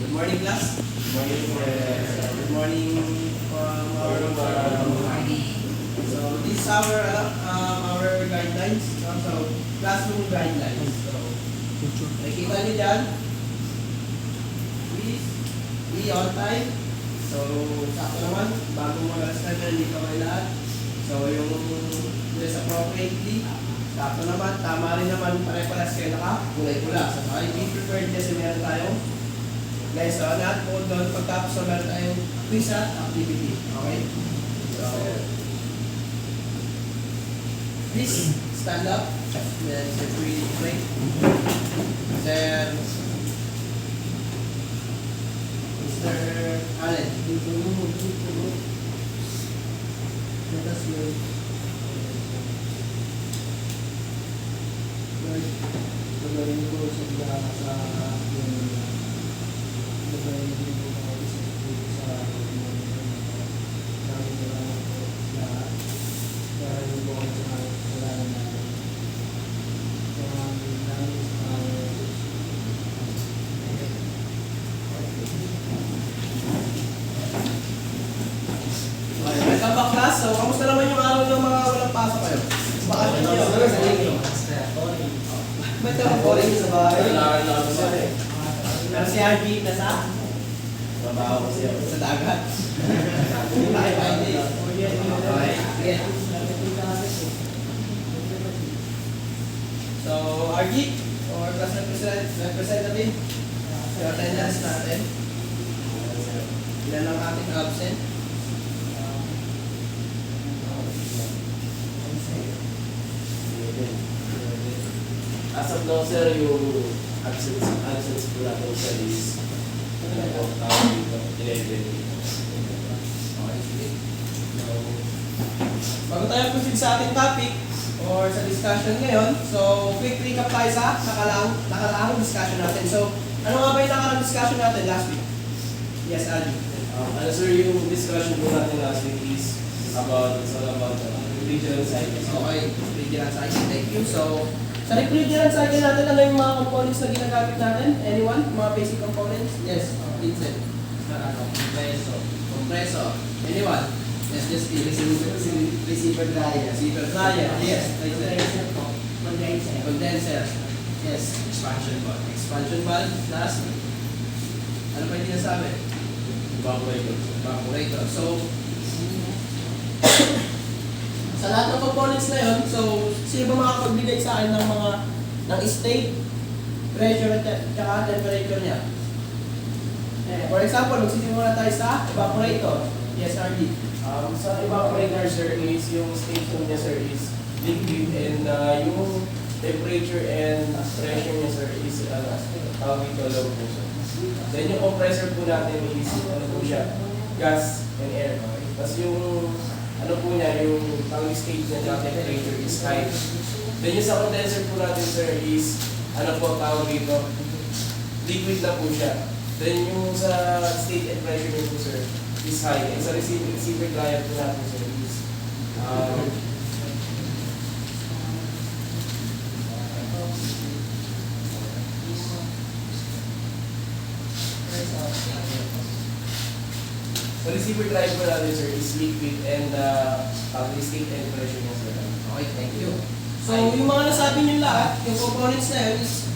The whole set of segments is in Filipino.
Good morning, class. Good morning, so this is our guidelines. So classroom guidelines. So nakikita niyo dyan. Please be on time. So sakto naman. Bago mag-alas na dito kayo lahat. So yung dress appropriately. Sakto naman. Tama rin naman. Pare-paras kayo naka-kulay-pula. So be prepared kasi meron tayong guys, so lahat po doon pagtapos so meron tayong quiz at activity. Okay? So please stand up. Then set really straight. Then Mr. Allen. Let us know. Pagaling ko sa Welcome back, class. So, kamusta naman yung araw ng mga walang pasok kayo? Baka nyo. Ba't ka mag-boring sa bahay? Pero si RG nasa? Trabaho ko siya. Sa dagat. Tayo ba hindi? Okay. So, RG, or class representative, yung attendance natin. Ilan ang ating absent? As of now, sir, yung absence po natin sa is 11. Bago tayo proceed sa ating topic or sa discussion ngayon, so quick recap tayo sa nakaraang discussion natin. So, ano nga ba yung nakaraang discussion natin last week? Yes, Ali. Sir, yung discussion po natin last week is about, it's all about regional cycles. Okay, refrigerant cycle. Thank you. So, sa refrigerant cycle natin, ano yung mga components na ginagamit natin? Anyone? Mga basic components? Yes, Vincent. Compressor. Anyone? Yes, just receiver dryer. Receiver dryer. Yes. Condenser. Yes. Expansion po. Expansion valve. Last. Ano pa yung dinasabi? Evaporator. So, sa lahat ng components na yun, so, sino ba makapagbigay sa akin ng state, pressure, at saka temperature niya? For example, magsisimula tayo sa evaporator. Yes, RD. Sa evaporator, sir, is yung state niya, sir, is liquid, and yung temperature and pressure niya, sir, is tawag ito low po, sir. Then yung compressor po natin is ano po siya, gas and air. Tapos yung ano po niya, yung state niya na temperature is high. Then yung sa condenser po natin, sir, is ano po tawag dito, liquid na po siya. Then yung sa state and pressure niya po, sir, is high. And sa receiver dryer po natin, sir, is sa receiver dryer po natin, sir, is liquid and state and pressure niya, sir. Okay, thank you. So, yung mga nasabi nyo lahat, yung components na yun is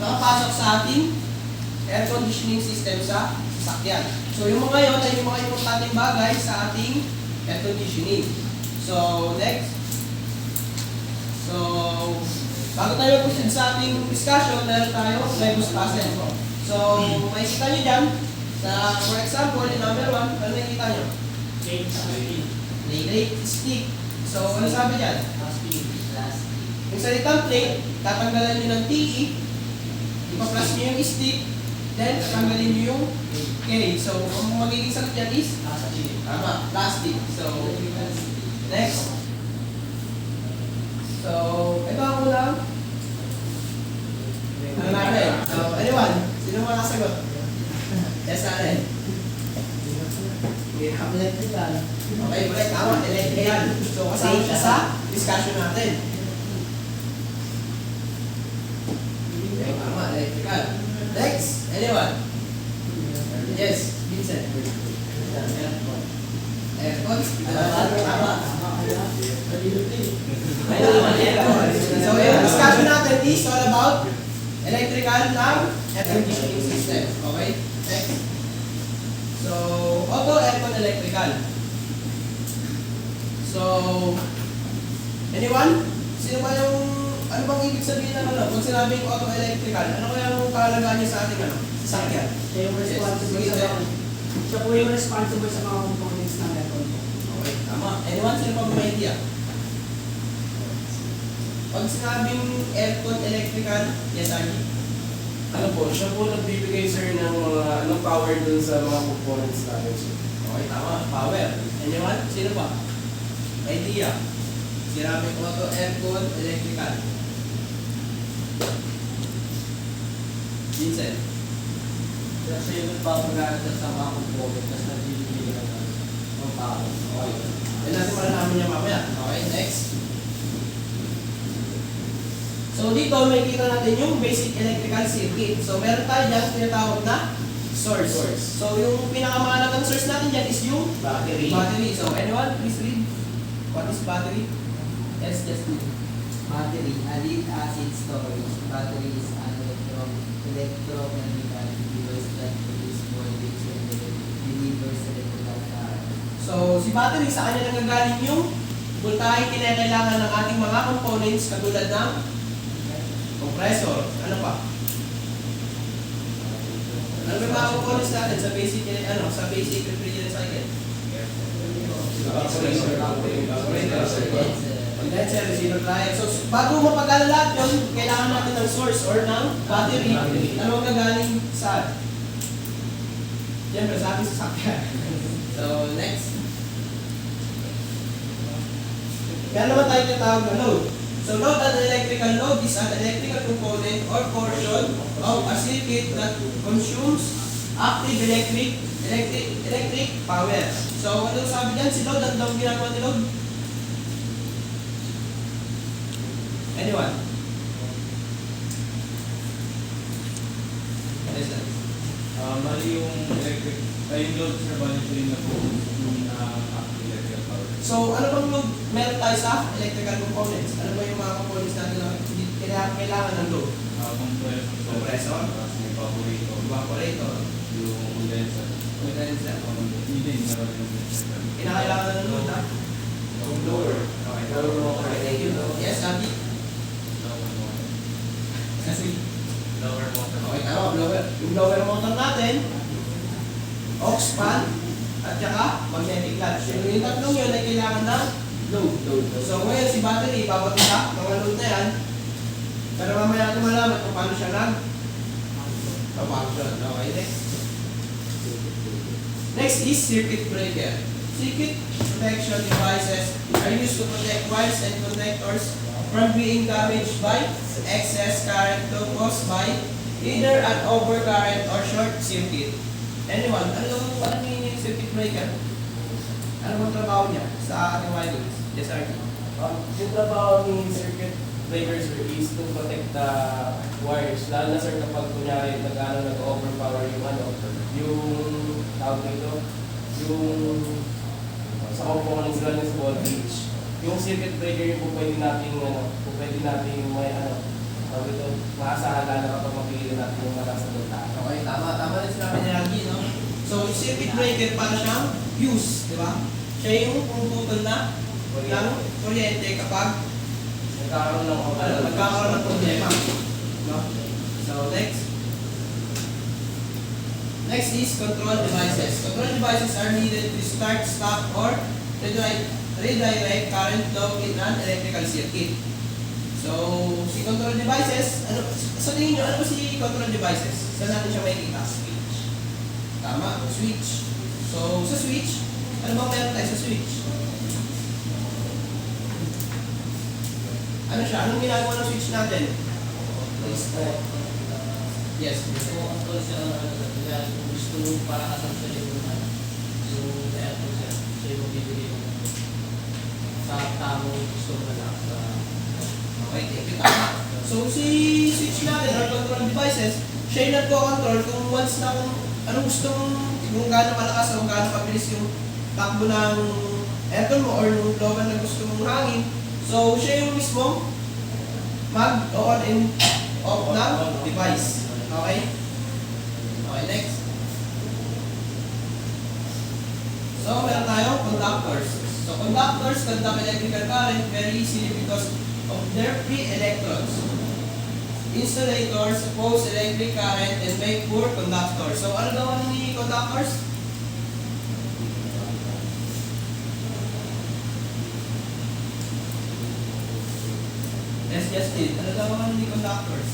nakapasok sa ating air conditioning system sa sasakyan. So, yung mga yun ay yung mga importanteng bagay sa ating air conditioning. So, next. So, bago tayo proceed sa ating discussion, meron tayo rebus puzzle. So, makikita nyo dyan, for example, yung number 1, ano nakikita nyo? Plate stick. So, ano sabi dyan? Yung salitang plate, tatanggalan nyo ng TE, ipa-plus nyo yung stick, then tatanggalin nyo yung K. So, ang magiging sagot dyan is? Tama, plastic. So, next. So, ito ang ulang. Ano natin? So, anyone? Sino makasagot? Yes, Allen. electrical. Okay, correct. Tama, electrical. So, kasama siya sa discussion natin. Okay, tama, electrical. Next, anyone? Yes, Vincent. Aircon. Aircon. Tama. So, yung discussion natin is all about electrical ng air conditioning system. Okay? Next. So, auto aircon electrical. So, anyone? Sino ba yung, ano bang ibig sabihin ng ano? Pag sinabing auto electrical, ano kaya ang kahalagaan niya sa ating ano? Sasakyan? Siya yung responsible Yes. sa mga... Siya po yung responsible sa mga components ng aircon po. Okay, tama. Anyone? Sino pa may idea? Pag sinabing aircon electrical, yes, Arnie? Ano po, siya po nagbibigay sir ng mga anong power dun sa mga components natin sir. Okay, tama. Power. Anyone? Sino pa? Idea. Sinabing auto aircon electrical. Vincent. Kasi yung nagpapagana sa mga components, tapos nagbibigay ng power. Okay. Yan natin malalaman niya mamaya. Okay, next. So dito may kita natin yung basic electrical circuit. So meron tayo dyan tinatawag na source. So yung pinakamahalagang source natin dyan is yung Battery. battery. So anyone, please read. What is battery? Yes, just read. Battery, lead acid storage. Battery is an electromechanical device that produces voltage and delivers electrical current. So si battery sa kanya nanggagaling yung voltahe kinakailangan ng ating mga components katulad ng compressor. Ano pa? Ano ba yung mga components natin sa basic sa basic refrigerant cycle? Condenser, receiver, dryer. So bago mapagana lahat yun, kailangan natin ng source or ng battery na magagaling sa siyempre sa ating sasakyan. So next. Kaya naman tayo tinatawag na load. So load an electrical load is an electrical component or portion of a circuit that consumes active electric power. So ano sabi dyan? Si load, ano daw ginagawa ni load? Anyone? What is that? Mali yung electric, ay yung load sa bali ko yung electrical power. So ano bang load meron tayo sa electrical components? Ano ba yung mga components natin na kailangan ng load? Compressor, evaporator, yung condenser. condenser. Hindi din, meron yung condenser. Kinakailangan ng load ha? Yung blower. Okay, okay, thank you. Yes, Abby? Kasi, Lower motor. okay, tama, blower. Yung blower motor natin, aux fan, at saka magnetic clutch. Yung tatlong yun ay kailangan ng load. So ngayon si battery, babati siya, mga load na yan. Pero mamaya natin malaman kung paano siya nag-function. Okay, next. Next is circuit breaker. Circuit protection devices are used to protect wires and connectors from being damaged by excess current caused by either an overcurrent or short circuit. Anyone, ano yung circuit breaker? Ano bang trabaho niya sa ating wirings? Yes, sir. Yung trabaho ni circuit breaker sir is to protect the wires. Lalo na sir kapag kunyari nag-overpower yung yung tawag nito, yung sa components lang ng voltage. Yung circuit breaker yung po pwede nating may tawag ito, maasahan na kapag mapili natin yung mataas na voltahe. Okay, tama rin sinabi ni Randy, no? So, yung circuit breaker para siyang fuse, di ba? Siya yung pumuputol na ng kuryente kapag nagkakaroon ng problema. No? So, next. Next is control devices. Control devices are needed to start, stop, or redirect current flow in an electrical circuit. So, si control devices, sa tingin nyo, ano ba si control devices? Saan natin siya makikita? Switch. Tama, switch. So, sa switch, ano bang meron tayo sa switch? Ano siya? Anong ginagawa ng switch natin? Yes. Kung gusto mo para kasama sa yung aircon siya yung bibigay mo sa tamang gusto mo na sa... Okay, thank you. Tama. So, si switch natin, or control devices, siya yung nagko-control kung once na kung anong gustong kung gaano malakas o gaano kabilis yung takbo ng aircon mo or yung blower na gusto mong hangin. So, siya yung mismo mag-on and off ng device. Okay? Okay, next. So, meron tayong conductors. So, conductors conduct electrical current very easily because of their free electrons. Insulators oppose electric current and make poor conductors. So, ano daw ano ni conductors? Yes, Justin. Ano daw ano ni conductors?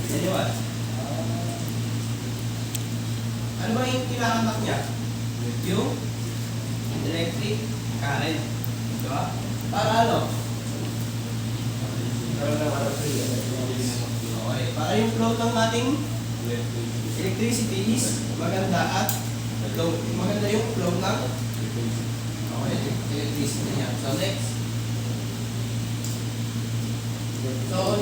Anyone? Ano ba yung kinakandak niya? Yung electric current. Diba? Para ano? Okay. Para yung flow ng ating electricity is maganda at maganda yung flow ng electricity niya. So next. So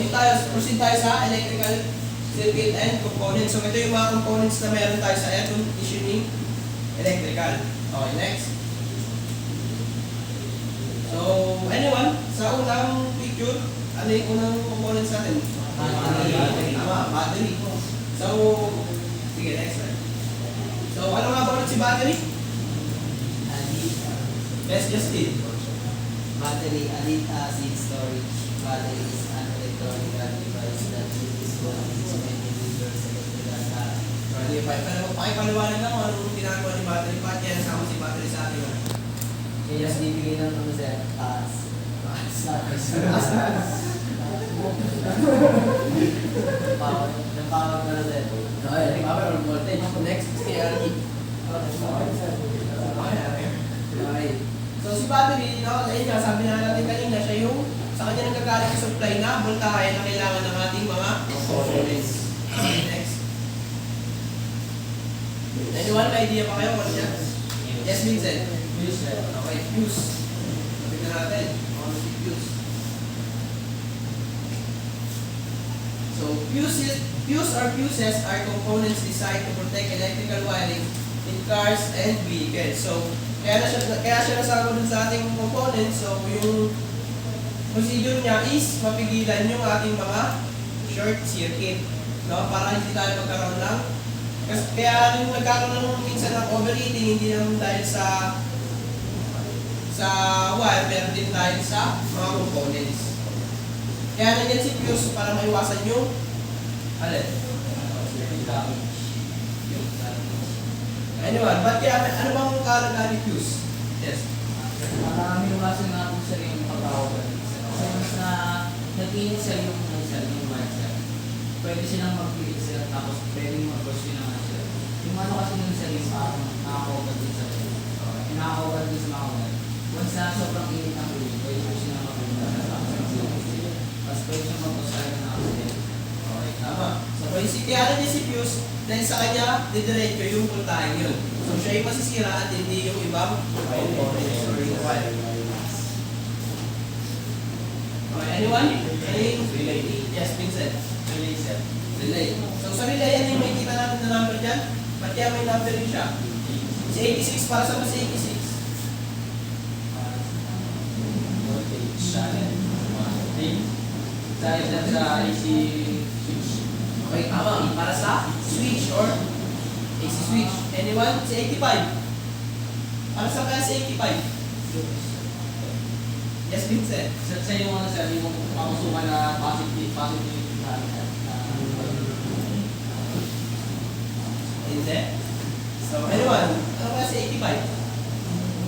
proceed tayo sa electrical circuit and components. So ito yung mga components na meron tayo sa air conditioning electrical. Okay, next. So, anyone, sa unang picture, ano yung unang components natin? Battery. Tama, battery. So, sige, next slide. So, ano nga ba ulit si battery? Yes, Justin. Battery, a lead-acid storage. Battery is an electronic device that uses 120 liters electrical current. Pero pakipaliwanag lang kung anong ginagawa ni battery. Bakit kaya nasama si battery sa atin? Kaya just bibigay ng ano sir, taas. Power. Ng power ko na sir. Okay, power or voltage. Next, KRE. Okay. So si battery, ayun nga, sabi na natin kanina, siya yung sa kanya nagkagaling yung supply na voltahe na kailangan ng ating mga components. Okay, next. Anyone, may idea pa kayo kung ano yan? Yes, Vincent. Fuse sir. Okay, fuse. Tignan natin. Ano si fuse? So, fuse or fuses are components designed to protect electrical wiring in cars and vehicles. So, kaya siya nasama dun sa ating components. So, yung procedure niya is mapigilan yung ating mga short circuit. No? Para hindi tayo magkaroon ng kaya nung nagkakaroon minsan ng overheating, hindi naman dahil sa wire, pero din dahil sa mga components. Kaya nandiyan si fuse para maiwasan yung alin? Anyone, ba't kaya, ano bang karga ni fuse? Yes. Para minuwasan nga po sir yung pagkakawal. Kasi mas na nag-init sir yung mindset. Pwede silang mag-pilit sir, tapos pwede mag-push yun naman sir. Yung ano kasi yung sir yung parang nakakawal din sa sir. Nakakawal din sa mga wala. Once na sobrang init ng ulit, pwede po silang mag-pilit. Tapos pwede silang mag-push tayo ng accident. Okay, tama. So, kaya niya si fuse, dahil sa kanya, didiretso yung voltahe yun. So, siya yung masisira at hindi yung ibang components or yung wire. Okay, anyone? Relay. Yes, Vincent. Relay sir. Relay. So, sa relay, ano yung may kita natin na number dyan? Ba't kaya may number rin siya? Si 86, para sa mas 86? Voltage. Channel. Dahil lang sa AC switch. Okay, tama. Para sa switch or AC switch. Anyone? Si 85. Para sa kaya si 85? Yes, Vincent. Sa yung ano sir, yung makusuman na positive na Hindi. So, anyone? Ano kaya si 85?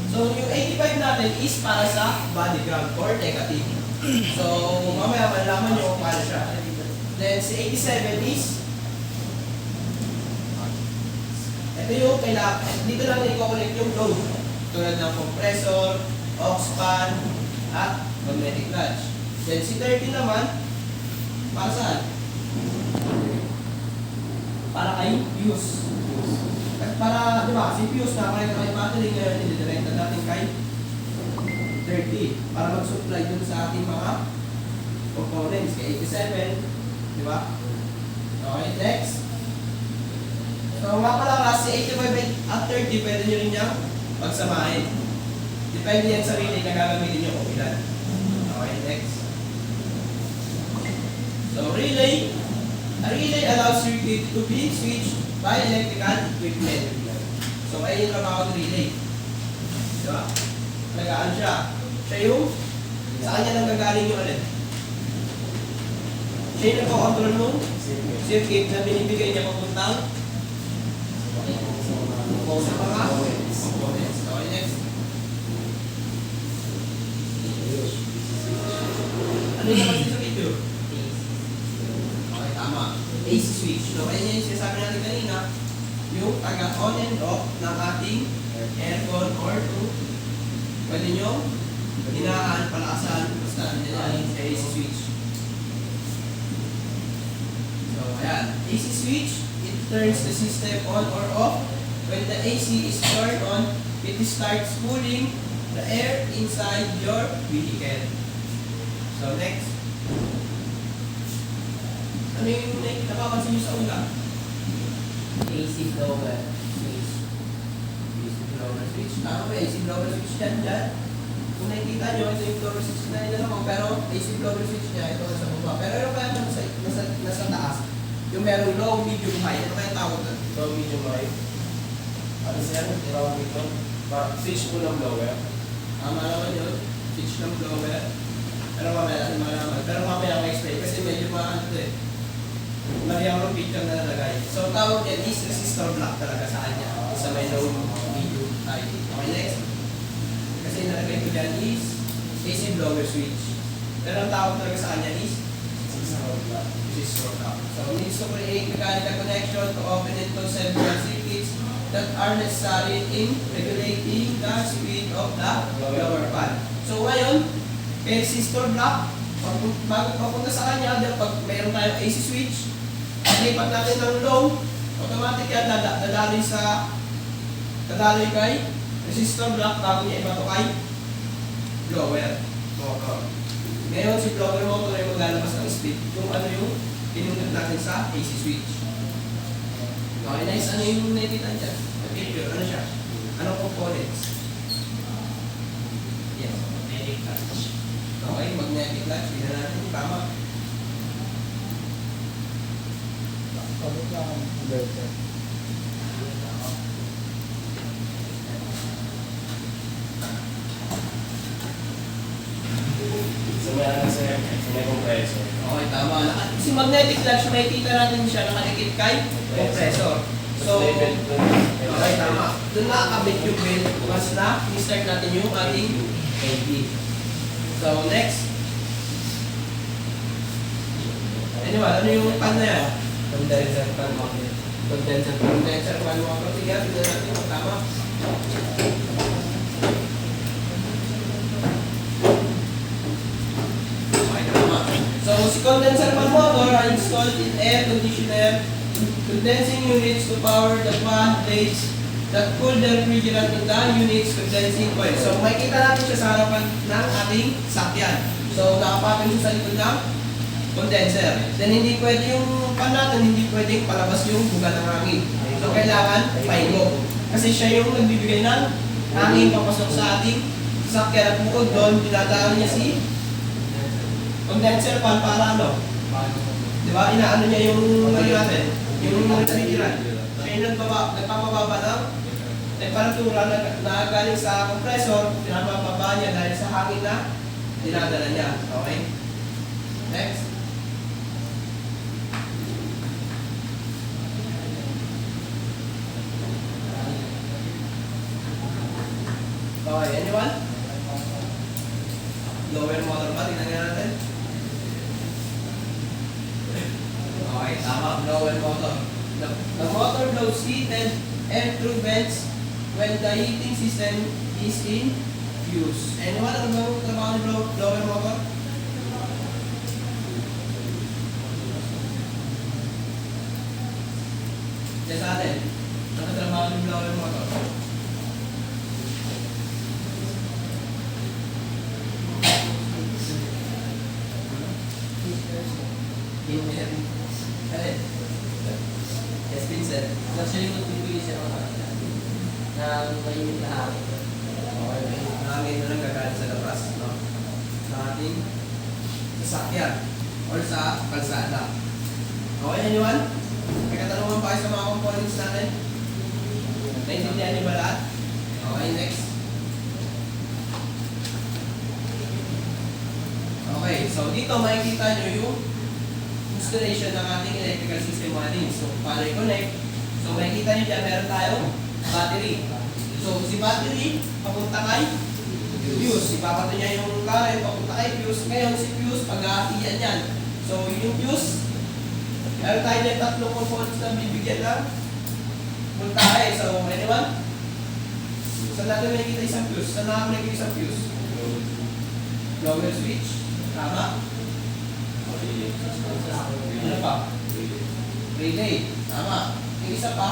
So, yung 85 natin is para sa body ground or negative. So, mamaya malalaman nyo kung paano siya. Then, si 87 is ito yung kailangan, dito lang i-connect yung load. Tulad ng compressor, aux fan, at magnetic clutch. Then, si 30 naman, para saan? Para kay fuse. At para, di ba, si fuse na kaya kay battery ngayon, i-direct natin kay 30 para mag-supply dun sa ating mga components. Kay 87, Di ba? Okay, next. So nga pala kasi 85 at 30, pwede nyo rin niyang pagsamahin. Depende yan sa relay na gagamitin nyo kung ilan. Okay, next. So a relay allows circuit to be switched by electrical equipment. So ayun yung trabaho ng relay. Diba? Nagaan siya. Siya yung, sa kanya nang gagaling yung alin. Siya yung nagpo-control nung circuit na binibigay niya papuntang sa mga components. Okay, next. Ano yung napansin sa video? Okay, tama. AC switch. So, ayun yung sinasabi natin kanina, yung taga-on and off ng ating aircon or pwede nyo hinaan, palakasan, basta yan yung AC switch. So, ayan. AC switch, it turns the system on or off. When the AC is turned on, it starts cooling the air inside your vehicle. So, next. Ano yung napapansin nyo sa ulam? AC blower switch. AC blower switch. Tama ba? AC blower switch dyan. Kung nakikita nyo, ito yung blower switch na nila ko, pero AC blower switch niya, ito nasa baba. Pero ano kaya nasa taas? Yung merong low, medium, high. Ano kaya tawag doon? So, medium high. Ano siya? Tawag dito? Switch po ng blower. Tama naman yun. Switch ng blower. Pero mamaya natin malaman. Pero mamaya ako explain kasi medyo maano ito eh. Mariyang picture na nalagay. So, tawag yan is resistor block talaga sa kanya. Sa may low, medium, high. Okay, next. Kasi nalagay ko dyan is AC blower switch. Pero ang tawag talaga sa kanya is resistor block. So, needs to create mechanical connection to open and close several circuits that are necessary in regulating the speed of the blower fan. So, ngayon, kay resistor block, bago papunta sa kanya, pag mayroon tayong AC switch, lipat natin ng low, automatic yan dadaloy kay resistor block bago niya iba to kay blower motor. Ngayon si blower motor ay maglalabas ng speed kung ano yung pinundot natin sa AC switch. Okay, nice. Ano yung nakikita dyan? Picture, ano siya? Anong components? Yes, magnetic clutch. Okay, magnetic clutch. Tingnan natin. Tama. Kabot lang ang inverter. So, may ano sa may compressor. Okay, tama. Si magnetic clutch, makikita natin siya nakadikit kay compressor. So, okay, tama. Doon nakakabit yung belt once na i-start natin yung ating AD. So, next. Anyway, ano yung pan na yan? Condenser fan mounted. Condenser fan motor. Sige, tignan natin kung tama. Okay, tama. So, si condenser fan motor are installed in air conditioner condensing units to power the fan blades that cool the refrigerant in the unit's condensing coil. So, makikita natin siya sa harapan ng ating sakyan. So, nakapapin siya sa likod ng condenser. Then, hindi pwede yung pan natin, hindi pwedeng palabas yung buga ng hangin. So, kailangan pahingo. Kasi siya yung nagbibigay ng hangin papasok sa ating sakyan at bukod doon, dinadaan niya si condenser fan para ano? Diba? Inaano niya yung ano natin? Yung refrigerant. Siya yung nagpapababa ng temperatura na galing sa compressor, pinapababa niya dahil sa hangin na dinadala niya. Okay? Next. Okay, anyone? Lower motor ba? Tingnan nga natin. Okay, tama. Blower motor. The motor blows heated air through vents when the heating system is in use. Anyone? Ano ba yung trabaho ni blower motor? Diyan sa atin. Ano trabaho ni blower motor? Yung Alin? Yes, Vincent. actually magbibigay siya ng mainit na hangin. Okay, hangin na lang gagaling sa labas, no? Sa ating sasakyan or sa kalsada. Okay, anyone? May katanungan pa kayo sa mga components natin? Naintindihan niyo ba lahat? Okay, next. Okay, so dito makikita nyo yung installation ng ating electrical system wiring. So, paano i-connect? So, makikita nyo dyan, meron tayong battery. So, si battery, papunta kay fuse. Ipapato niya yung current, papunta kay fuse. Ngayon, si fuse, pag-aatiyan yan. So, yung fuse, meron tayo dyan tatlong components na bibigyan ng voltahe. So, anyone? Saan natin makikita isang fuse? Saan nakakonect yung isang fuse? Blower switch. Tama? Ano pa? Relay. Tama. Yung isa pa,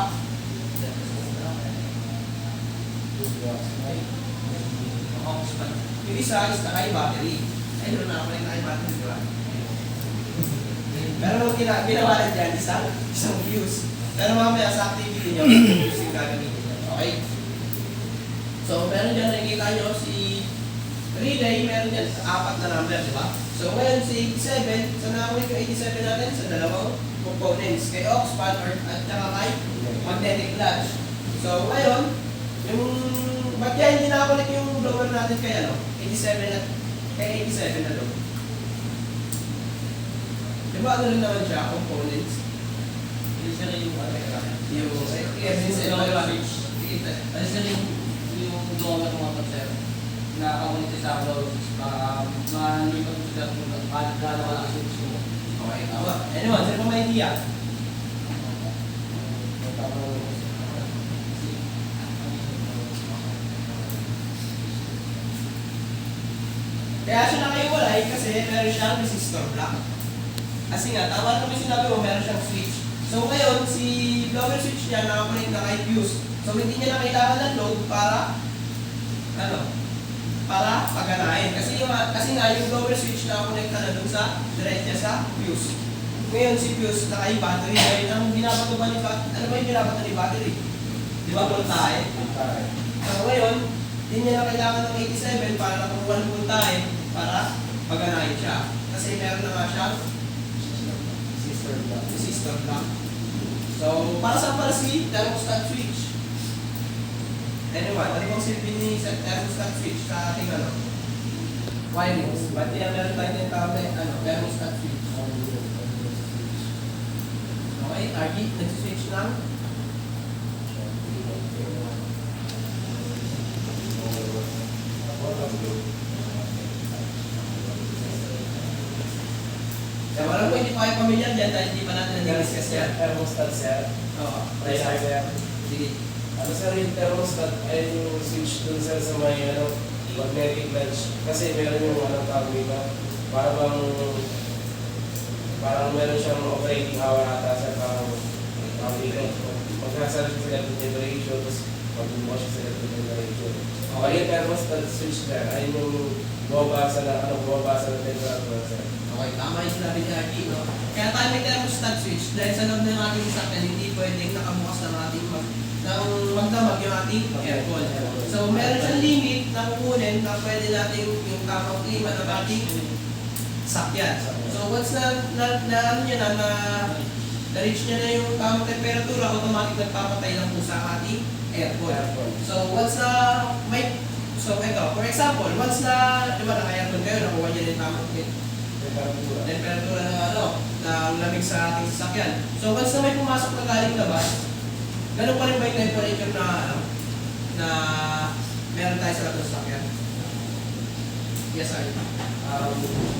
yung isa is naka battery. Ay, doon na ako naka battery, di ba? Pero nung ginawa dyan, isang fuse. Pero mamaya sa activity nyo, fuse yung gagamitin nyo. Okay? So, meron dyan nakikita nyo si relay, meron dyan 4 na number, di ba? So, ngayon si 87, saan nakakunik yung 87 natin? Sa dalawang components, kay aux pad at saka kay magnetic clutch. So, ngayon, yung ba't kaya hindi nakakunik yung blower natin kay 87 at kay 87 na doon? Di ba ano rin naman siya, components? Hindi siya rin yung Yung yung blower ng mga konser na kamunit sa blower para malipat mo sila kung gano'n ang switch mo. Okay, tama. Anyone, sino pa may idea? Kaya siya nakaiwalay kasi meron siyang resistor block. Kasi nga, tama naman yung sinabi mo, meron siyang switch. So ngayon, si blower switch niya nakakonect na kay fuse. So hindi niya na kailangan ng load para para paganahin. Kasi nga yung blower switch nakakonekta na dun sa direct niya sa fuse. Ngayon si fuse naka yung battery. Ngayon ang binabato ba ni battery? Ano ba yung binabato ni battery? Di ba voltahe? So ngayon, hindi niya na kailangan ng 87 para nakuha ng voltahe para paganahin siya. Kasi meron na nga siyang resistor block. So, para saan para si thermostat switch? Anyone, ano bang silbi ni thermostat switch sa ating wirings? Ba't yan meron tayo ng tawag na thermostat switch? Okay, RG, nag-switch ng kaya walang po hindi pa kayo pamilyar dyan dahil hindi pa natin na-discuss yan. Thermostat, sir. Oo, Right, sir. sige. Ano sir, yung thermostat ay yung switch dun sir sa may magnetic clutch. Kasi meron yung tawag dito. Parang meron siyang operating hour ata sir. Parang dito. Magkasarap siya sa electric temperature, tapos magbubukas siya sa electric temperature. Okay, yung thermostat switch sir ay yung bumabasa na temperature sir. Okay, tama yung sinabi ni RG, no? Kaya tayo may thermostat switch dahil sa loob ng ating sasakyan, hindi pwedeng nakabukas ng ating magdamag yung ating aircon. So, meron siyang limit na kukunin na pwede natin yung tamang klima ng ating sasakyan. So, once na-reach niya na yung tamang temperatura, automatic nagpapatay lang po sa ating aircon. So, once na so, ito, for example, once na, di ba, naka-aircon kayo, nakuha niya na yung tamang temperatura ng lamig sa ating sasakyan. So once na may pumasok na galing labas, ganun pa rin ba yung temperature na meron tayo sa labas ng sasakyan? Yes, sir.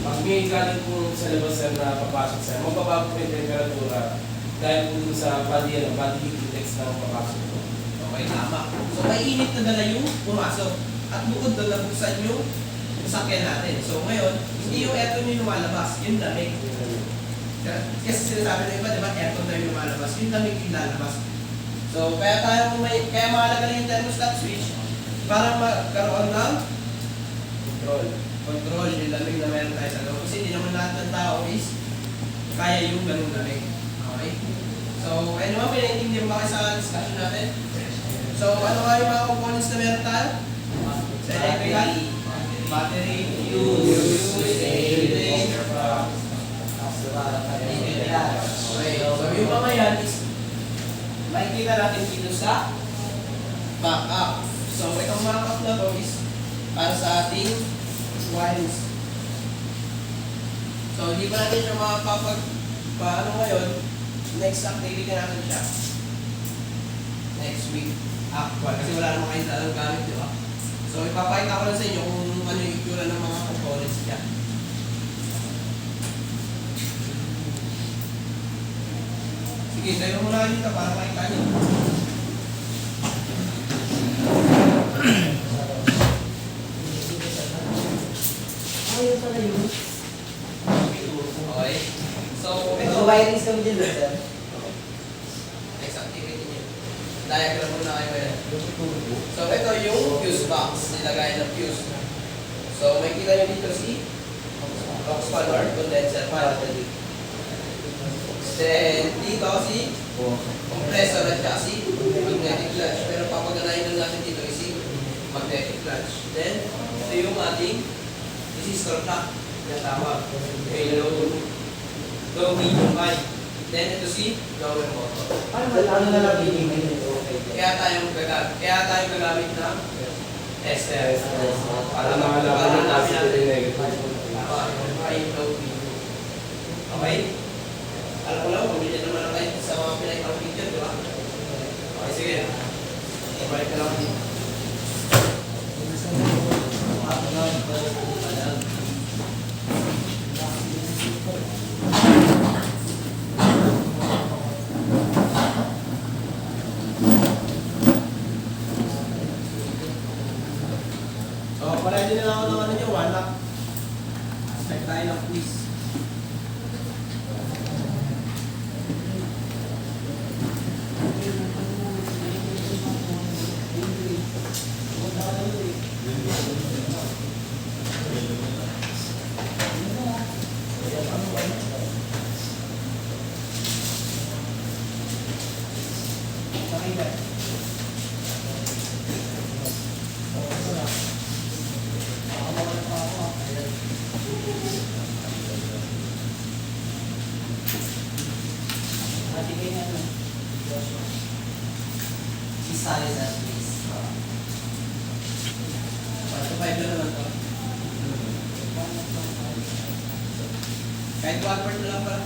Pag may galing po sa labas sir na papasok sir, magbabago po yung temperatura dahil po sa body heat index na papasok po. Okay, tama. So may init na dala yung pumasok at bukod doon nabuksan yung sasakyan natin. So ngayon, hindi yung aircon yung lumalabas, yung lamig. Kasi sinasabi ng iba, di ba, aircon na yung lumalabas, yung lamig yung lalabas. So kaya mahalaga na yung thermostat switch para magkaroon ng control yung lamig na meron tayo sa loob. Kasi hindi naman lahat ng tao is kaya yung ganun lamig. Okay? So, ano naman, pinaintindihan ba kayo sa discussion natin? So, ano nga yung mga components na meron tayo? Sa electrical? Battery, fuse, relay, okay. So, yung mga yan is makikita natin dito sa backup. So, itong backup na to is para sa ating wires. So, hindi pa natin siya paano ngayon, next activity natin siya. Next week, actual. Kasi wala naman kayo alam gamit, di ba? So, ipapakita ko lang sa inyo kung ano yung itsura ng mga components niya. Sige, tayo muna kayo dito para makita nyo. Okay. So, ito, So, wirings kami din, sir. next activity niyo. Diagram muna kayo ngayon. So, ito yung fuse box. Nilagay ng fuse. So, may kita nyo dito si box fan or condenser fan. Then, dito si compressor at saka si magnetic clutch. Pero papaganahin lang natin dito is si magnetic clutch. Then, ito yung ating resistor knob na tawag. Okay, low, medium, high. Then, ito si lower motor. Ano na lang ibigay nito? Kaya tayo gagamit ng tester. Para makalaman ng positive and negative. High, low, medium. Okay? Alam ko lang, pumili naman lang kayo sa mga pinag-ang picture, di ba? Okay, sige. Balik ka lang dito. So, pala din na ako ng ano nyo, one lock. Start tayo ng quiz. Isali sa please. 5 na naman to. Kahit 1 part na lang pala.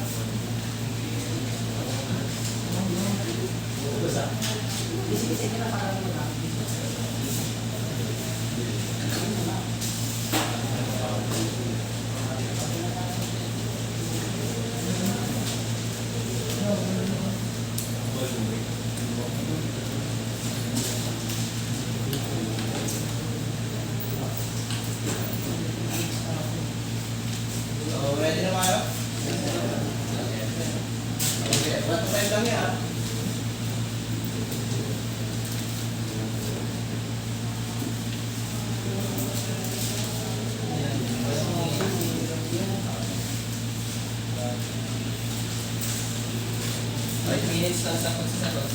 So, ready na kayo? Okay, 1 to 5 lang yan. Minutes lang sa pagsasagot.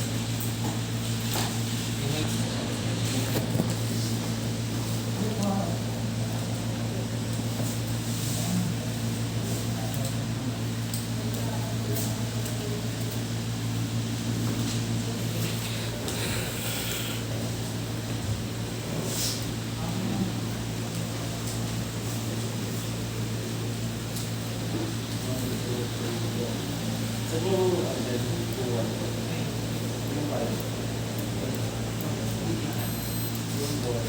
Saan yung yung five? Yung four.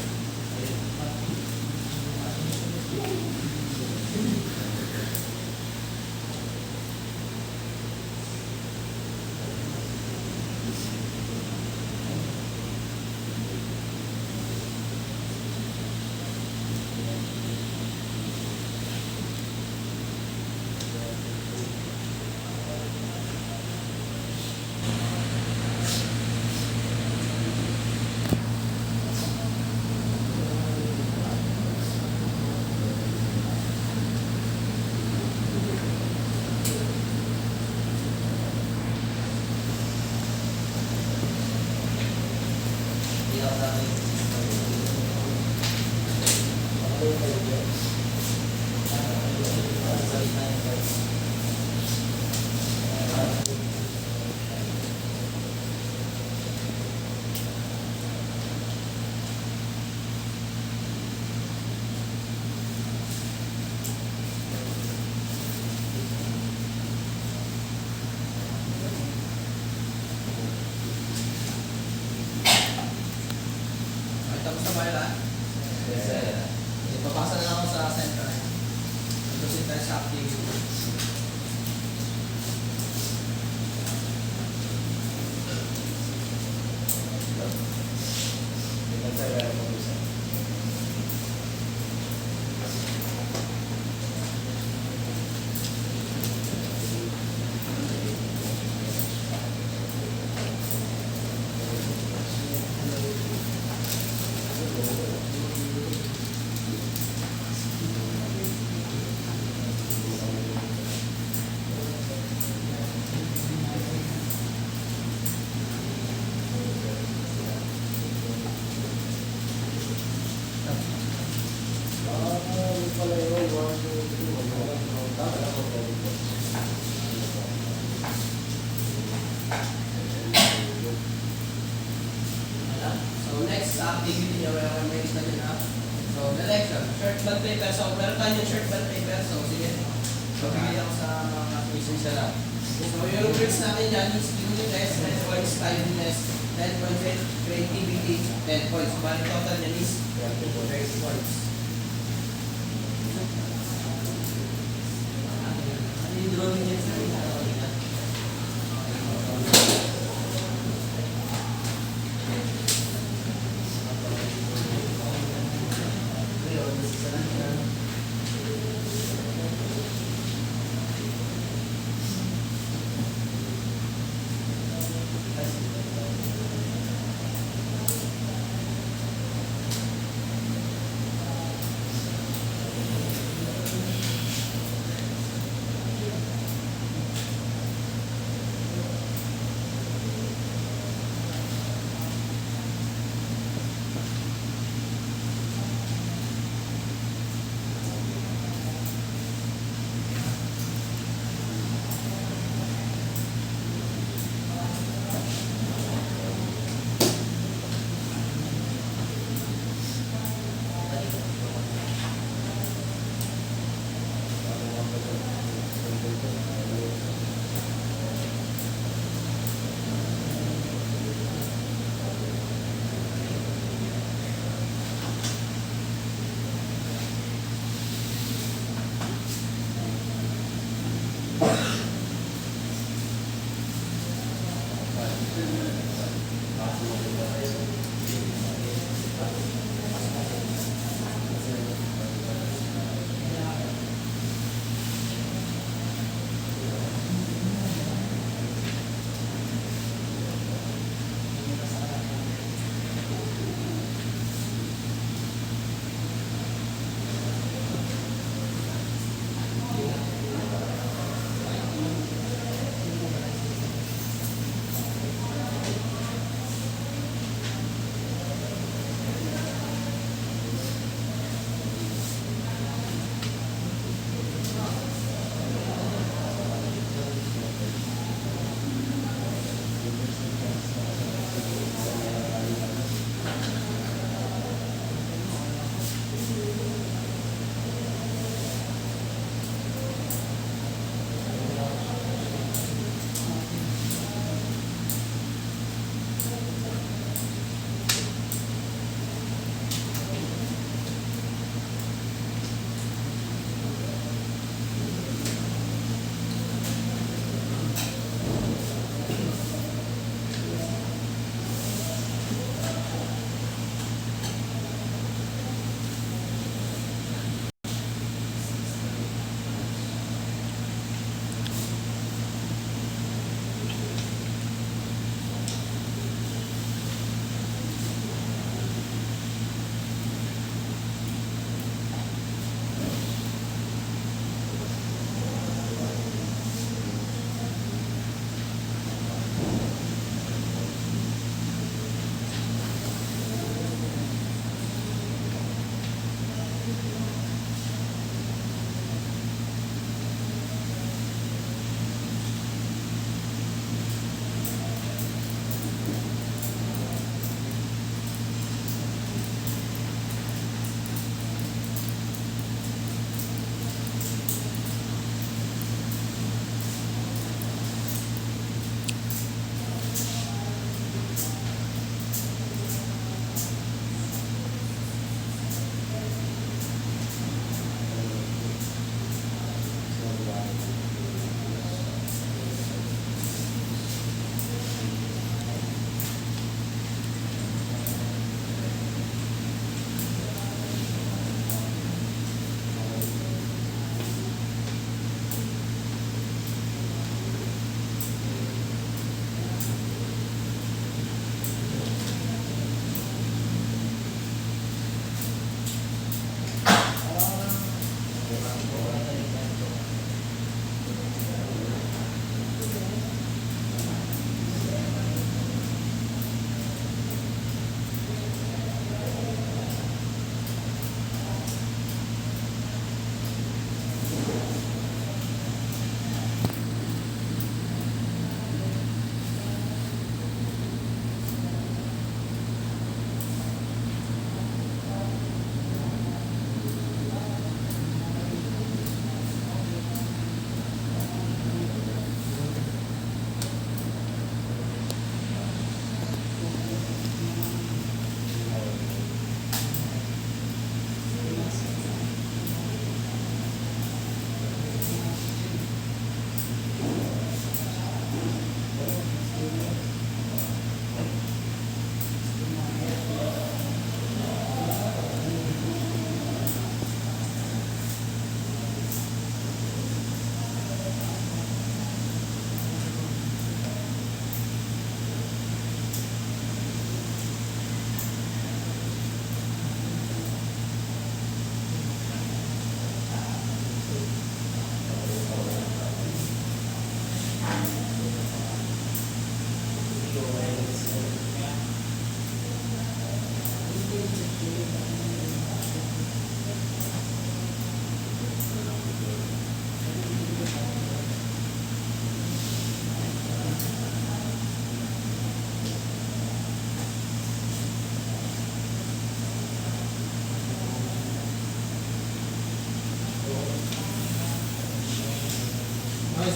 activity niya, may lista dyan ha. So, direction, short band paper. So, meron tayo yung short band paper. So, sige. Pagkakaya ako sa mga quizzes siya lang. So, yung rubrics natin dyan is uniqueness, 10 points, timeliness, 10 points, creativity, 10 points. So, bali total niyan is 30 points. Ano yung drawing niya sir?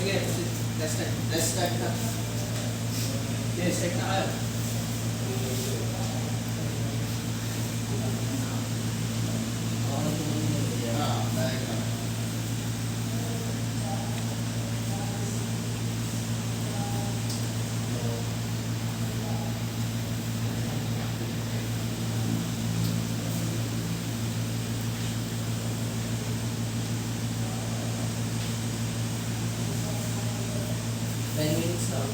sige. Let's start na. Yes, start na kayo. Dahil ka. Minutes daw.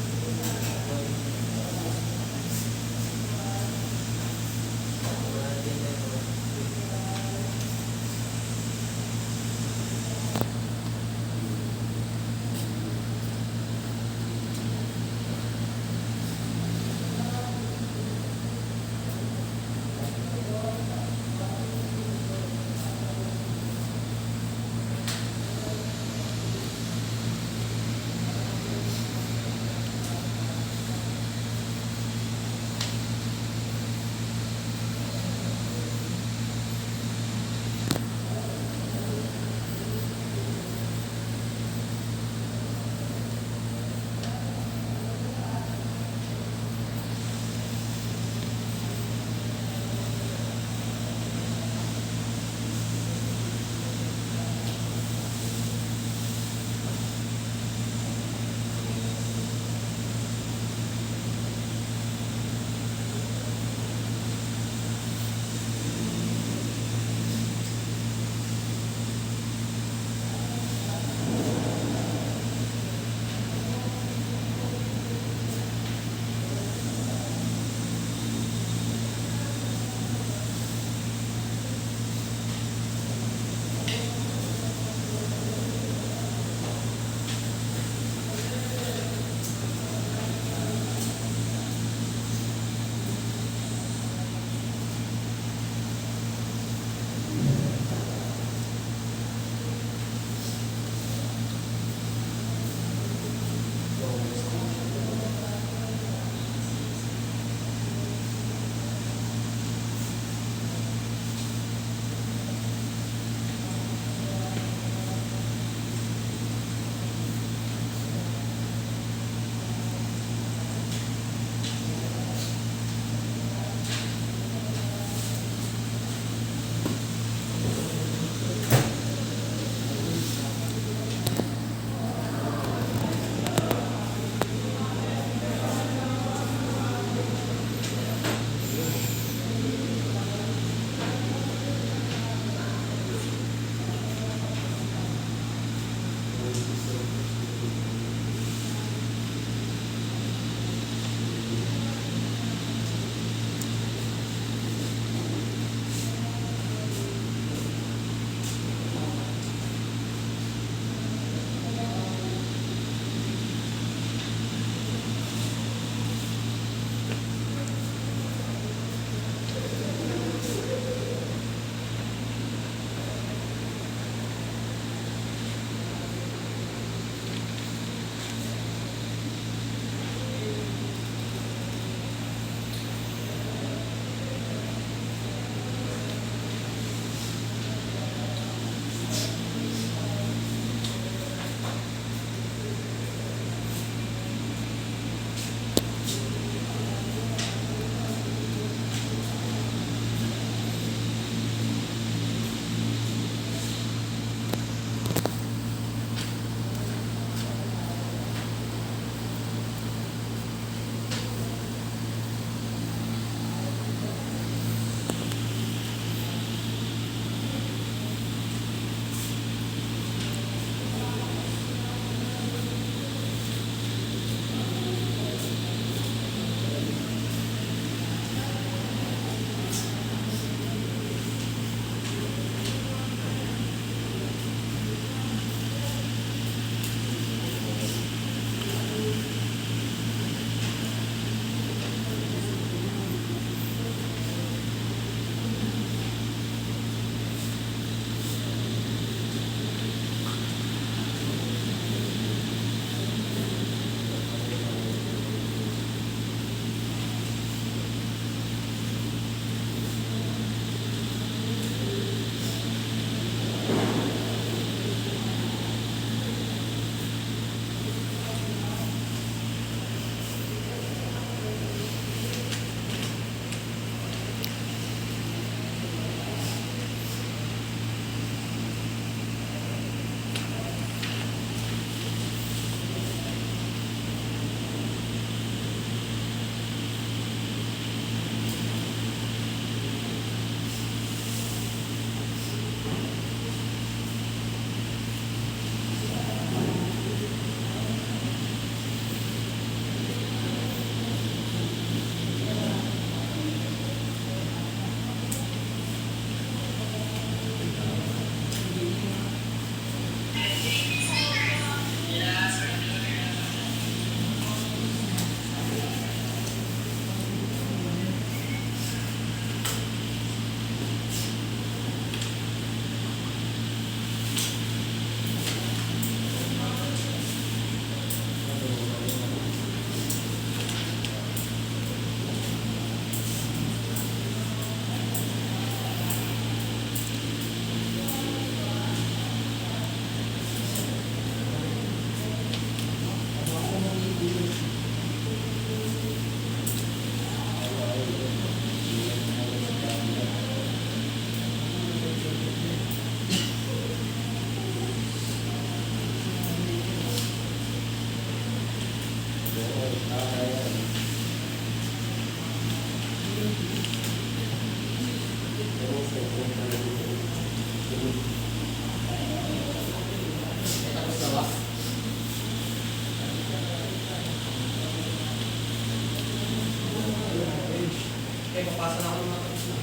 Tapos na ba? Okay, papasa na ako ng mga tapos na.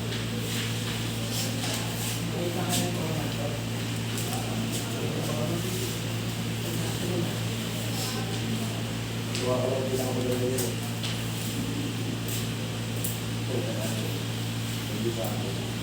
Gawa ko lang bilang maganda yun. Hindi pa ako.